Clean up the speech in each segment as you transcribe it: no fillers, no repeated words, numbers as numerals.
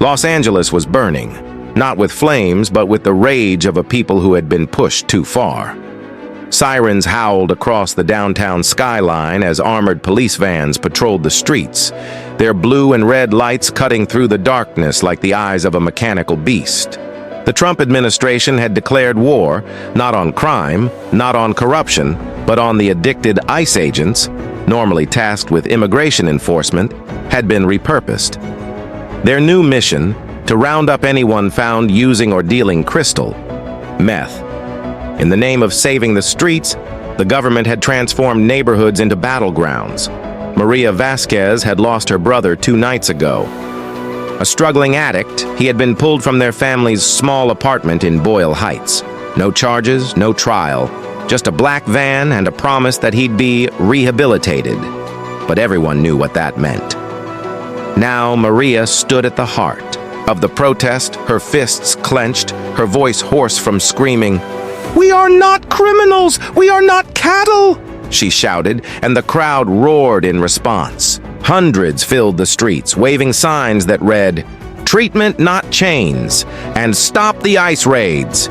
Los Angeles was burning, not with flames, but with the rage of a people who had been pushed too far. Sirens howled across the downtown skyline as armored police vans patrolled the streets, their blue and red lights cutting through the darkness like the eyes of a mechanical beast. The Trump administration had declared war, not on crime, not on corruption, but on the addicted ICE agents, normally tasked with immigration enforcement, had been repurposed. Their new mission, to round up anyone found using or dealing crystal, meth. In the name of saving the streets, the government had transformed neighborhoods into battlegrounds. Maria Vasquez had lost her brother 2 nights ago. A struggling addict, he had been pulled from their family's small apartment in Boyle Heights. No charges, no trial, just a black van and a promise that he'd be rehabilitated. But everyone knew what that meant. Now Maria stood at the heart of the protest, her fists clenched, her voice hoarse from screaming, "We are not criminals! We are not cattle!" she shouted, and the crowd roared in response. Hundreds filled the streets, waving signs that read, "Treatment, not chains," and "Stop the ICE raids."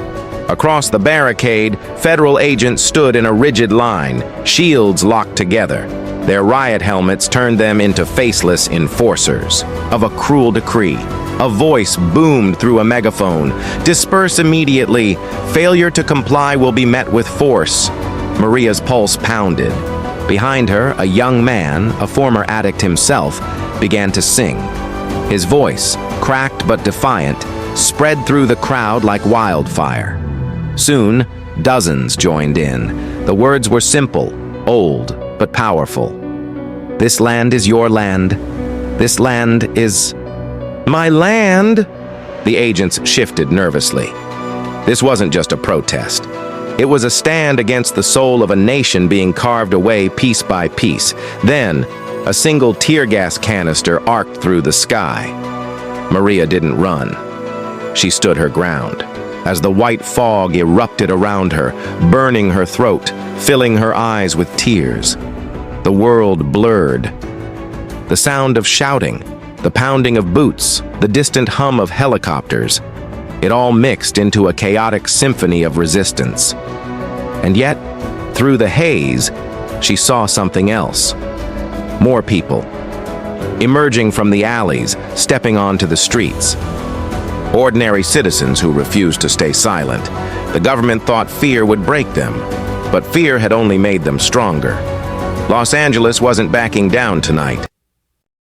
Across the barricade, federal agents stood in a rigid line, shields locked together. Their riot helmets turned them into faceless enforcers of a cruel decree. A voice boomed through a megaphone. "Disperse immediately. Failure to comply will be met with force." Maria's pulse pounded. Behind her, a young man, a former addict himself, began to sing. His voice, cracked but defiant, spread through the crowd like wildfire. Soon, dozens joined in. The words were simple, old, but powerful. "This land is your land. This land is my land." The agents shifted nervously. This wasn't just a protest. It was a stand against the soul of a nation being carved away piece by piece. Then, a single tear gas canister arced through the sky. Maria didn't run. She stood her ground as the white fog erupted around her, burning her throat, filling her eyes with tears. The world blurred. The sound of shouting, the pounding of boots, the distant hum of helicopters, it all mixed into a chaotic symphony of resistance. And yet, through the haze, she saw something else. More people, emerging from the alleys, stepping onto the streets. Ordinary citizens who refused to stay silent. The government thought fear would break them, but fear had only made them stronger. Los Angeles wasn't backing down tonight.